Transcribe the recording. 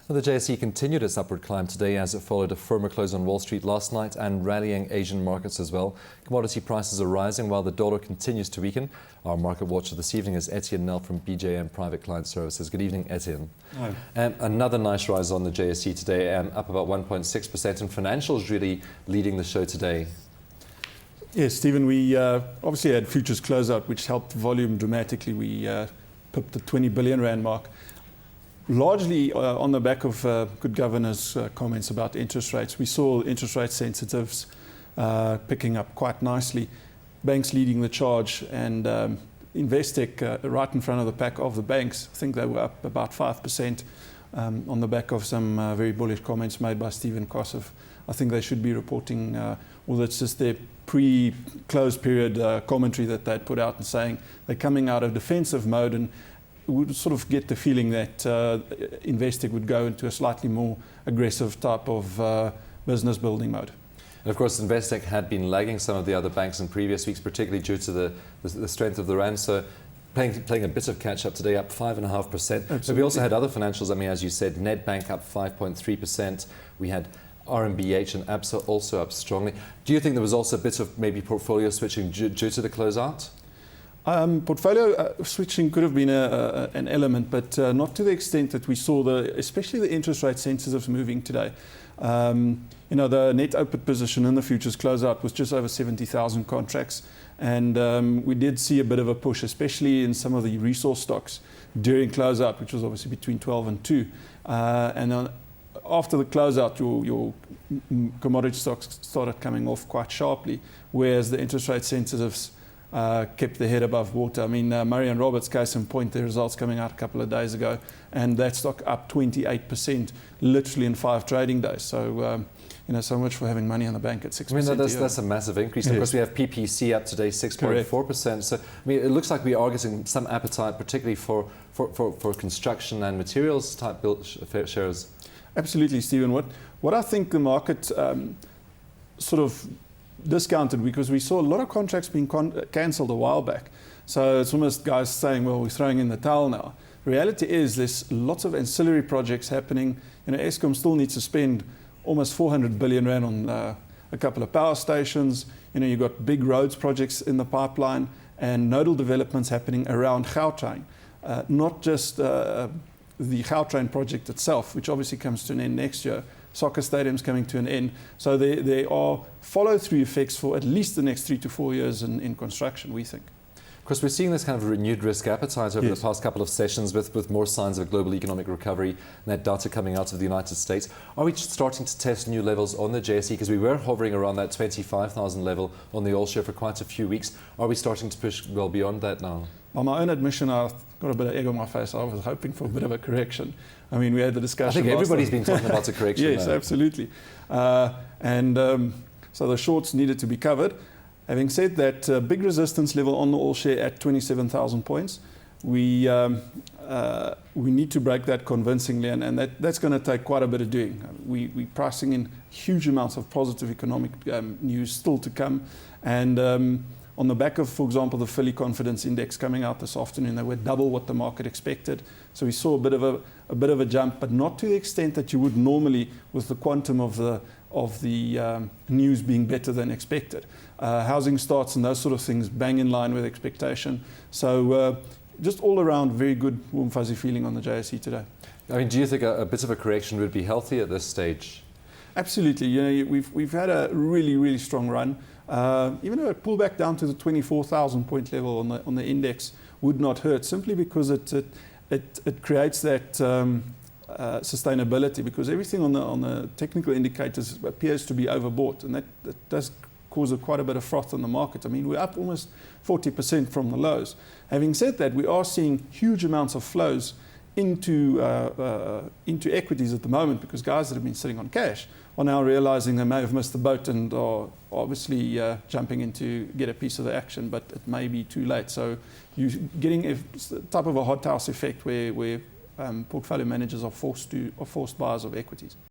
The JSE continued its upward climb today as it followed a firmer close on Wall Street last night and rallying Asian markets as well. Commodity prices are rising while the dollar continues to weaken. Our market watcher this evening is Etienne Nel from BJM Private Client Services. Good evening, Etienne. Hi. Another nice rise on the JSE today, up about 1.6%, and financials really leading the show today. Yes, Stephen, we obviously had futures closeout, which helped volume dramatically. We pipped the 20 billion rand mark. Largely on the back of good governors' comments about interest rates. We saw interest rate sensitives picking up quite nicely, banks leading the charge, and Investec right in front of the pack of the banks. I think they were up about 5% on the back of some very bullish comments made by Stephen Kossov. I think they should be reporting, well, it's just their pre-close period commentary that they'd put out and saying they're coming out of defensive mode, and would sort of get the feeling that Investec would go into a slightly more aggressive type of business building mode. And of course, Investec had been lagging some of the other banks in previous weeks, particularly due to the strength of the rand. So playing a bit of catch up today, up 5.5%. But we also had other financials. I mean, as you said, Nedbank up 5.3%. We had RMBH and ABSA also up strongly. Do you think there was also a bit of maybe portfolio switching due to the closeout? Portfolio switching could have been an element, but not to the extent that we saw, especially the interest rate sensitives moving today. You know, the net open position in the futures closeout was just over 70,000 contracts, and we did see a bit of a push, especially in some of the resource stocks during closeout, which was obviously between 12 and 2. And then after the closeout, your commodity stocks started coming off quite sharply, whereas the interest rate sensitives kept their head above water. I mean, Murray and Roberts, case in point, their results coming out a couple of days ago, and that stock up 28%, literally in 5 trading days. So, you know, so much for having money in the bank at 6%. I mean, that's a massive increase. Yes. Of course, we have PPC up today, 6.4%. So, I mean, it looks like we are getting some appetite, particularly for construction and materials type shares. Absolutely, Stephen. What I think the market sort of discounted, because we saw a lot of contracts being cancelled a while back. So it's almost guys saying, well, we're throwing in the towel now. Reality is there's lots of ancillary projects happening. You know, Eskom still needs to spend almost 400 billion rand on a couple of power stations. You know, you've got big roads projects in the pipeline and nodal developments happening around Gautrain. Not just the Gautrain project itself, which obviously comes to an end next year. Soccer stadiums coming to an end. So there are follow-through effects for at least the next 3 to 4 years in construction, we think. Of course, we're seeing this kind of renewed risk appetite over the past couple of sessions with more signs of global economic recovery and that data coming out of the United States. Are we starting to test new levels on the JSE? Because we were hovering around that 25,000 level on the all-share for quite a few weeks. Are we starting to push well beyond that now? On my own admission, I've got a bit of egg on my face. I was hoping for a bit of a correction. I mean, we had the discussion. I think everybody's been talking about a correction. Yes, now. Absolutely. So the shorts needed to be covered. Having said that, big resistance level on the all-share at 27,000 points. We need to break that convincingly, and that's going to take quite a bit of doing. We're pricing in huge amounts of positive economic news still to come, and on the back of, for example, the Philly Confidence Index coming out this afternoon, they were double what the market expected. So we saw a bit of a jump, but not to the extent that you would normally with the quantum of the news being better than expected. Housing starts and those sort of things bang in line with expectation. So just all around very good warm fuzzy feeling on the JSE today. I mean, do you think a bit of a correction would be healthy at this stage? Absolutely. You know, we've had a really strong run. Even a pullback down to the 24,000 point level on the index would not hurt, simply because it creates that sustainability, because everything on the technical indicators appears to be overbought, and that does cause quite a bit of froth in the market. I mean, we're up almost 40% from the lows. Having said that, we are seeing huge amounts of flows into equities at the moment, because guys that have been sitting on cash are now realizing they may have missed the boat and are obviously jumping in to get a piece of the action, but it may be too late. So you're getting a type of a hothouse effect where portfolio managers are forced buyers of equities.